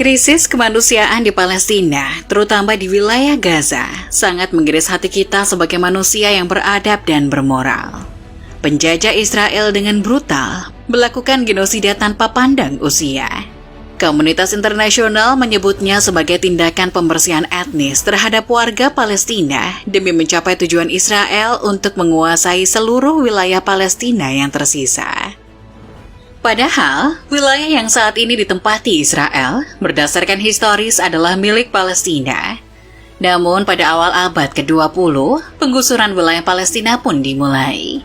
Krisis kemanusiaan di Palestina, terutama di wilayah Gaza, sangat mengiris hati kita sebagai manusia yang beradab dan bermoral. Penjajah Israel dengan brutal melakukan genosida tanpa pandang usia. Komunitas internasional menyebutnya sebagai tindakan pembersihan etnis terhadap warga Palestina demi mencapai tujuan Israel untuk menguasai seluruh wilayah Palestina yang tersisa. Padahal, wilayah yang saat ini ditempati Israel berdasarkan historis adalah milik Palestina. Namun pada awal abad ke-20, penggusuran wilayah Palestina pun dimulai.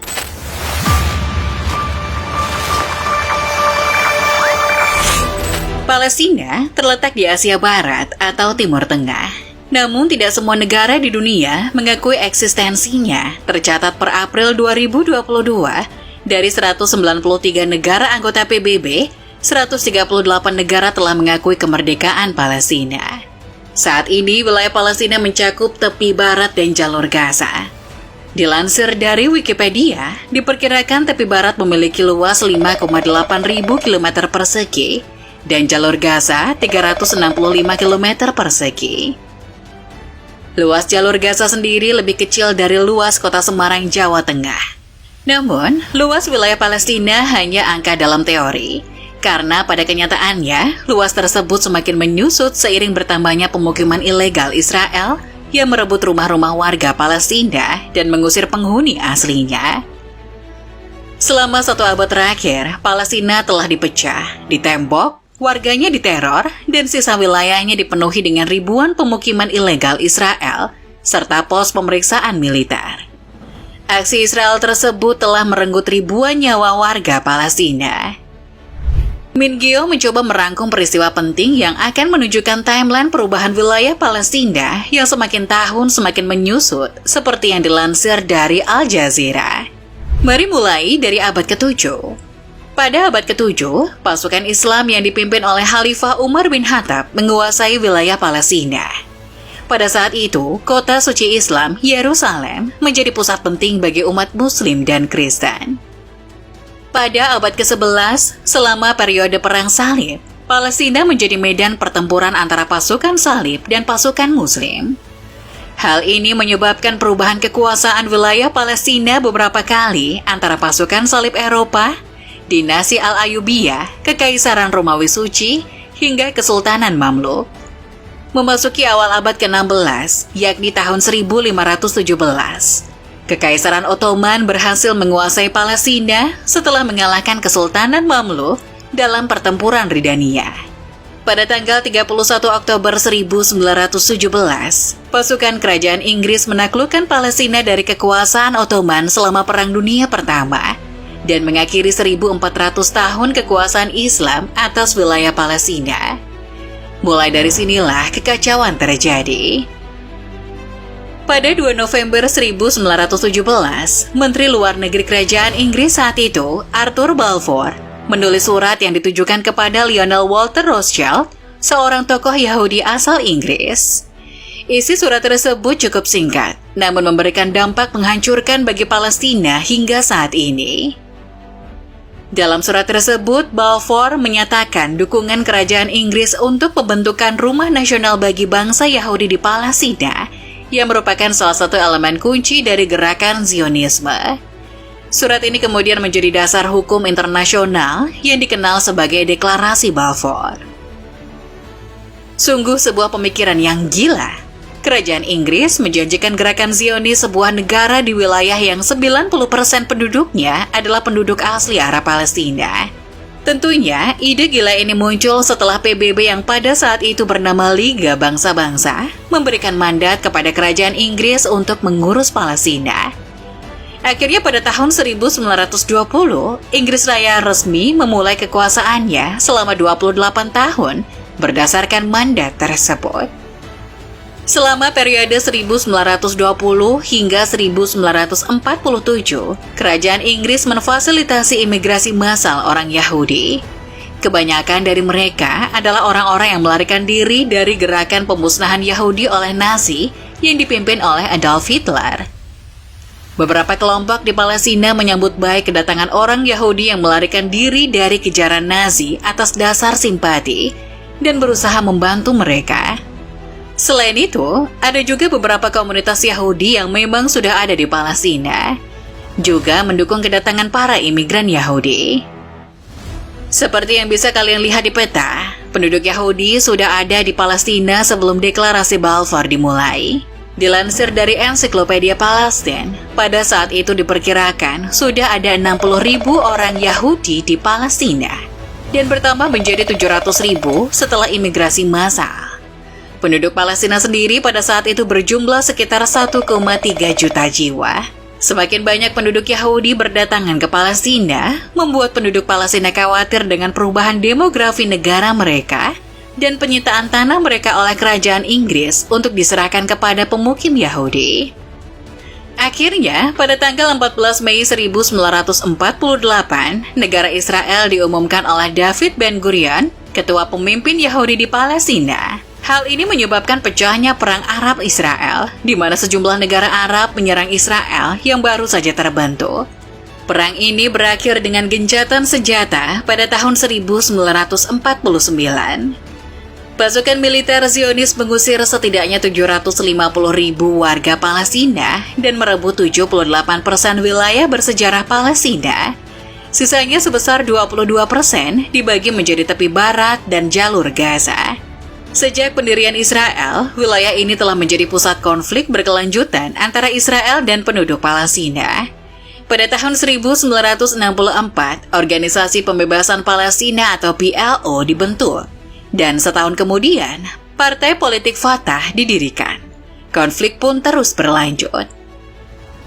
Palestina terletak di Asia Barat atau Timur Tengah. Namun tidak semua negara di dunia mengakui eksistensinya. Tercatat per April 2022, dari 193 negara anggota PBB, 138 negara telah mengakui kemerdekaan Palestina. Saat ini, wilayah Palestina mencakup tepi barat dan jalur Gaza. Dilansir dari Wikipedia, diperkirakan tepi barat memiliki luas 5,8 ribu km persegi dan jalur Gaza 365 km persegi. Luas jalur Gaza sendiri lebih kecil dari luas kota Semarang, Jawa Tengah. Namun, luas wilayah Palestina hanya angka dalam teori, karena pada kenyataannya, luas tersebut semakin menyusut seiring bertambahnya pemukiman ilegal Israel yang merebut rumah-rumah warga Palestina dan mengusir penghuni aslinya. Selama 1 abad terakhir, Palestina telah dipecah, ditembok, warganya diteror, dan sisa wilayahnya dipenuhi dengan ribuan pemukiman ilegal Israel, serta pos pemeriksaan militer. Aksi Israel tersebut telah merenggut ribuan nyawa warga Palestina. Min Gyo mencoba merangkum peristiwa penting yang akan menunjukkan timeline perubahan wilayah Palestina yang semakin tahun semakin menyusut, seperti yang dilansir dari Al Jazeera. Mari mulai dari abad ke-7. Pada abad ke-7, pasukan Islam yang dipimpin oleh Khalifah Umar bin Khattab menguasai wilayah Palestina. Pada saat itu, kota suci Islam, Yerusalem, menjadi pusat penting bagi umat Muslim dan Kristen. Pada abad ke-11, selama periode Perang Salib, Palestina menjadi medan pertempuran antara pasukan Salib dan pasukan Muslim. Hal ini menyebabkan perubahan kekuasaan wilayah Palestina beberapa kali antara pasukan Salib Eropa, dinasti Al-Ayyubiyah, Kekaisaran Romawi Suci, hingga Kesultanan Mamluk. Memasuki awal abad ke-16, yakni tahun 1517, Kekaisaran Ottoman berhasil menguasai Palestina setelah mengalahkan Kesultanan Mamluk dalam pertempuran Ridania. Pada tanggal 31 Oktober 1917, pasukan kerajaan Inggris menaklukkan Palestina dari kekuasaan Ottoman selama Perang Dunia Pertama dan mengakhiri 1400 tahun kekuasaan Islam atas wilayah Palestina. Mulai dari sinilah kekacauan terjadi. Pada 2 November 1917, Menteri Luar Negeri Kerajaan Inggris saat itu, Arthur Balfour, menulis surat yang ditujukan kepada Lionel Walter Rothschild, seorang tokoh Yahudi asal Inggris. Isi surat tersebut cukup singkat, namun memberikan dampak menghancurkan bagi Palestina hingga saat ini. Dalam surat tersebut, Balfour menyatakan dukungan kerajaan Inggris untuk pembentukan Rumah Nasional bagi Bangsa Yahudi di Palestina, yang merupakan salah satu elemen kunci dari gerakan Zionisme. Surat ini kemudian menjadi dasar hukum internasional yang dikenal sebagai Deklarasi Balfour. Sungguh sebuah pemikiran yang gila. Kerajaan Inggris menjanjikan gerakan Zionis sebuah negara di wilayah yang 90% penduduknya adalah penduduk asli Arab Palestina. Tentunya, ide gila ini muncul setelah PBB yang pada saat itu bernama Liga Bangsa-Bangsa memberikan mandat kepada kerajaan Inggris untuk mengurus Palestina. Akhirnya pada tahun 1920, Inggris Raya resmi memulai kekuasaannya selama 28 tahun berdasarkan mandat tersebut. Selama periode 1920 hingga 1947, kerajaan Inggris memfasilitasi imigrasi massal orang Yahudi. Kebanyakan dari mereka adalah orang-orang yang melarikan diri dari gerakan pemusnahan Yahudi oleh Nazi yang dipimpin oleh Adolf Hitler. Beberapa kelompok di Palestina menyambut baik kedatangan orang Yahudi yang melarikan diri dari kejaran Nazi atas dasar simpati, dan berusaha membantu mereka. Selain itu, ada juga beberapa komunitas Yahudi yang memang sudah ada di Palestina, juga mendukung kedatangan para imigran Yahudi. Seperti yang bisa kalian lihat di peta, penduduk Yahudi sudah ada di Palestina sebelum deklarasi Balfour dimulai. Dilansir dari Ensiklopedia Palestina, pada saat itu diperkirakan sudah ada 60.000 orang Yahudi di Palestina dan bertambah menjadi 700.000 setelah imigrasi massal. Penduduk Palestina sendiri pada saat itu berjumlah sekitar 1,3 juta jiwa. Semakin banyak penduduk Yahudi berdatangan ke Palestina, membuat penduduk Palestina khawatir dengan perubahan demografi negara mereka dan penyitaan tanah mereka oleh kerajaan Inggris untuk diserahkan kepada pemukim Yahudi. Akhirnya, pada tanggal 14 Mei 1948, negara Israel diumumkan oleh David Ben-Gurion, ketua pemimpin Yahudi di Palestina. Hal ini menyebabkan pecahnya Perang Arab-Israel, di mana sejumlah negara Arab menyerang Israel yang baru saja terbentuk. Perang ini berakhir dengan gencatan senjata pada tahun 1949. Pasukan militer Zionis mengusir setidaknya 750.000 warga Palestina dan merebut 78% wilayah bersejarah Palestina. Sisanya sebesar 22% dibagi menjadi tepi barat dan jalur Gaza. Sejak pendirian Israel, wilayah ini telah menjadi pusat konflik berkelanjutan antara Israel dan penduduk Palestina. Pada tahun 1964, Organisasi Pembebasan Palestina atau PLO dibentuk. Dan setahun kemudian, Partai Politik Fatah didirikan. Konflik pun terus berlanjut.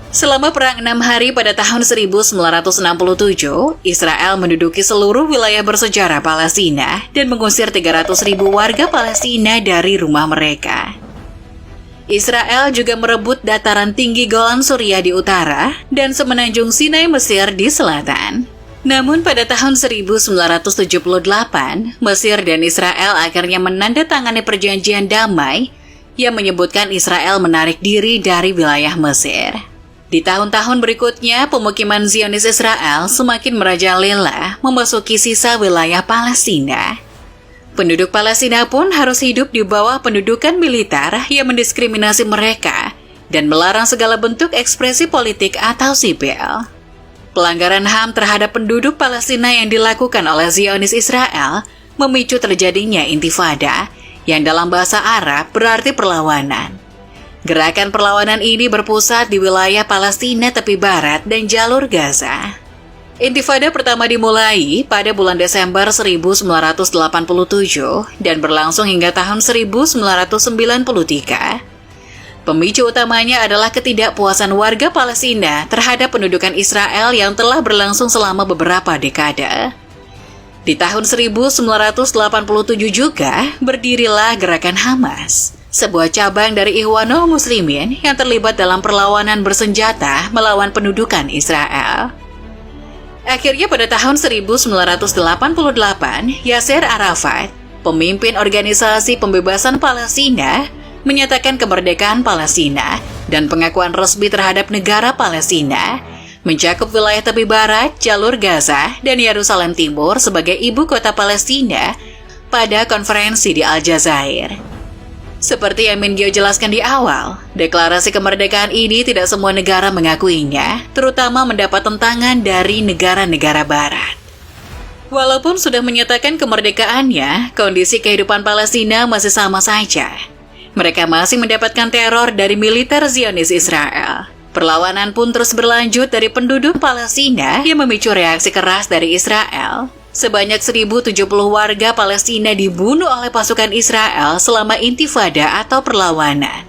Selama Perang 6 Hari pada tahun 1967, Israel menduduki seluruh wilayah bersejarah Palestina dan mengusir 300.000 warga Palestina dari rumah mereka. Israel juga merebut dataran tinggi Golan Suriah di utara dan semenanjung Sinai Mesir di selatan. Namun pada tahun 1978, Mesir dan Israel akhirnya menandatangani perjanjian damai yang menyebutkan Israel menarik diri dari wilayah Mesir. Di tahun-tahun berikutnya, pemukiman Zionis Israel semakin merajalela memasuki sisa wilayah Palestina. Penduduk Palestina pun harus hidup di bawah pendudukan militer yang mendiskriminasi mereka dan melarang segala bentuk ekspresi politik atau sipil. Pelanggaran HAM terhadap penduduk Palestina yang dilakukan oleh Zionis Israel memicu terjadinya intifada, yang dalam bahasa Arab berarti perlawanan. Gerakan perlawanan ini berpusat di wilayah Palestina tepi barat dan jalur Gaza. Intifada pertama dimulai pada bulan Desember 1987 dan berlangsung hingga tahun 1993. Pemicu utamanya adalah ketidakpuasan warga Palestina terhadap pendudukan Israel yang telah berlangsung selama beberapa dekade. Di tahun 1987 juga berdirilah Gerakan Hamas, sebuah cabang dari Ikhwanul Muslimin yang terlibat dalam perlawanan bersenjata melawan pendudukan Israel. Akhirnya pada tahun 1988, Yasser Arafat, pemimpin Organisasi Pembebasan Palestina, menyatakan kemerdekaan Palestina dan pengakuan resmi terhadap negara Palestina, mencakup wilayah tepi barat, jalur Gaza, dan Yerusalem Timur sebagai ibu kota Palestina pada konferensi di Aljazair. Seperti yang Mingyo jelaskan di awal, deklarasi kemerdekaan ini tidak semua negara mengakuinya, terutama mendapat tentangan dari negara-negara barat. Walaupun sudah menyatakan kemerdekaannya, kondisi kehidupan Palestina masih sama saja. Mereka masih mendapatkan teror dari militer Zionis Israel. Perlawanan pun terus berlanjut dari penduduk Palestina yang memicu reaksi keras dari Israel. Sebanyak 1.070 warga Palestina dibunuh oleh pasukan Israel selama intifada atau perlawanan.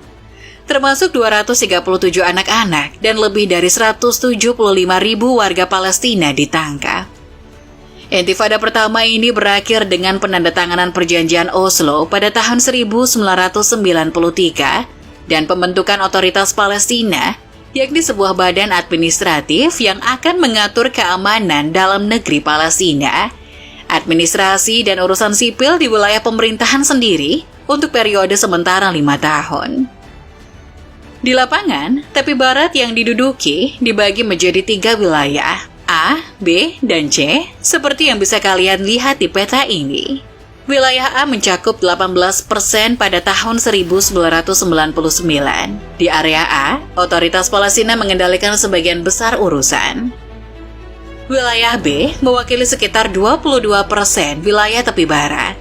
Termasuk 237 anak-anak dan lebih dari 175.000 warga Palestina ditangkap. Intifada pertama ini berakhir dengan penandatanganan perjanjian Oslo pada tahun 1993 dan pembentukan otoritas Palestina, yakni sebuah badan administratif yang akan mengatur keamanan dalam negeri Palestina, administrasi dan urusan sipil di wilayah pemerintahan sendiri untuk periode sementara 5 tahun. Di lapangan, tepi barat yang diduduki dibagi menjadi 3 wilayah, A, B, dan C, seperti yang bisa kalian lihat di peta ini. Wilayah A mencakup 18% pada tahun 1999. Di area A, otoritas Palestina mengendalikan sebagian besar urusan. Wilayah B mewakili sekitar 22% wilayah tepi barat.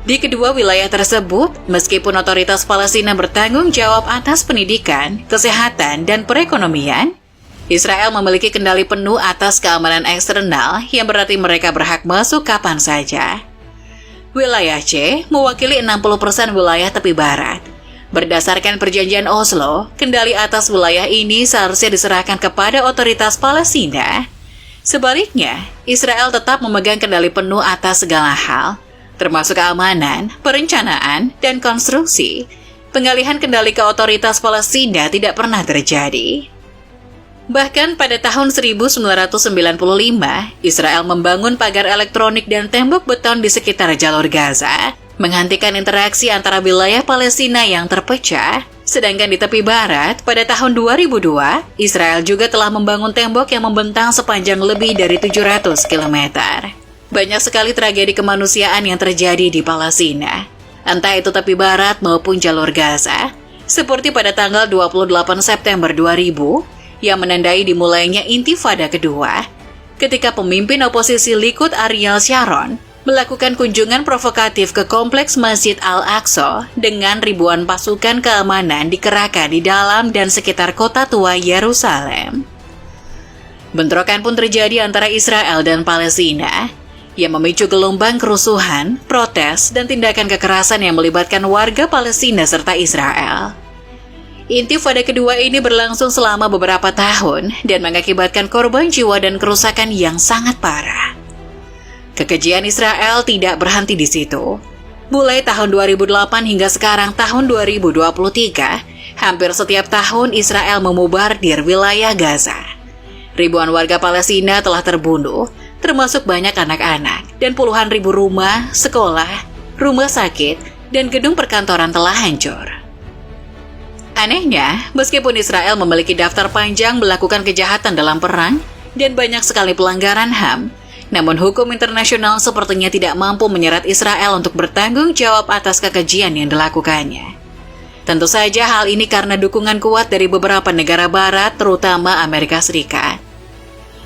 Di kedua wilayah tersebut, meskipun otoritas Palestina bertanggung jawab atas pendidikan, kesehatan, dan perekonomian, Israel memiliki kendali penuh atas keamanan eksternal yang berarti mereka berhak masuk kapan saja. Wilayah C mewakili 60% wilayah tepi barat. Berdasarkan perjanjian Oslo, kendali atas wilayah ini seharusnya diserahkan kepada otoritas Palestina. Sebaliknya, Israel tetap memegang kendali penuh atas segala hal, termasuk keamanan, perencanaan, dan konstruksi. Pengalihan kendali ke otoritas Palestina tidak pernah terjadi. Bahkan pada tahun 1995, Israel membangun pagar elektronik dan tembok beton di sekitar jalur Gaza, menghentikan interaksi antara wilayah Palestina yang terpecah. Sedangkan di tepi barat, pada tahun 2002, Israel juga telah membangun tembok yang membentang sepanjang lebih dari 700 km. Banyak sekali tragedi kemanusiaan yang terjadi di Palestina, entah itu tepi barat maupun jalur Gaza, seperti pada tanggal 28 September 2000, yang menandai dimulainya Intifada kedua, ketika pemimpin oposisi Likud Ariel Sharon melakukan kunjungan provokatif ke kompleks Masjid Al-Aqsa dengan ribuan pasukan keamanan dikerahkan di dalam dan sekitar kota tua Yerusalem. Bentrokan pun terjadi antara Israel dan Palestina, yang memicu gelombang kerusuhan, protes, dan tindakan kekerasan yang melibatkan warga Palestina serta Israel. Intifada kedua ini berlangsung selama beberapa tahun dan mengakibatkan korban jiwa dan kerusakan yang sangat parah. Kekejian Israel tidak berhenti di situ. Mulai tahun 2008 hingga sekarang tahun 2023, hampir setiap tahun Israel memombardir wilayah Gaza. Ribuan warga Palestina telah terbunuh, termasuk banyak anak-anak, dan puluhan ribu rumah, sekolah, rumah sakit, dan gedung perkantoran telah hancur. Anehnya, meskipun Israel memiliki daftar panjang melakukan kejahatan dalam perang dan banyak sekali pelanggaran HAM, namun hukum internasional sepertinya tidak mampu menyerat Israel untuk bertanggung jawab atas kekejian yang dilakukannya. Tentu saja hal ini karena dukungan kuat dari beberapa negara barat, terutama Amerika Serikat.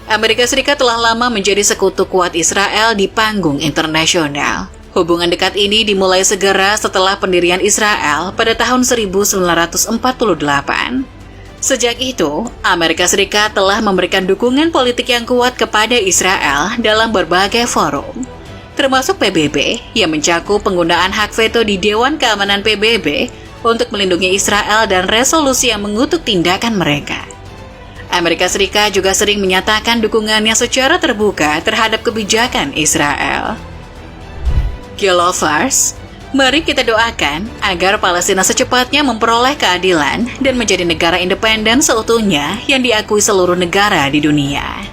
Amerika Serikat telah lama menjadi sekutu kuat Israel di panggung internasional. Hubungan dekat ini dimulai segera setelah pendirian Israel pada tahun 1948. Sejak itu, Amerika Serikat telah memberikan dukungan politik yang kuat kepada Israel dalam berbagai forum, termasuk PBB yang mencakup penggunaan hak veto di Dewan Keamanan PBB untuk melindungi Israel dan resolusi yang mengutuk tindakan mereka. Amerika Serikat juga sering menyatakan dukungannya secara terbuka terhadap kebijakan Israel. Lovers, mari kita doakan agar Palestina secepatnya memperoleh keadilan dan menjadi negara independen seutuhnya yang diakui seluruh negara di dunia.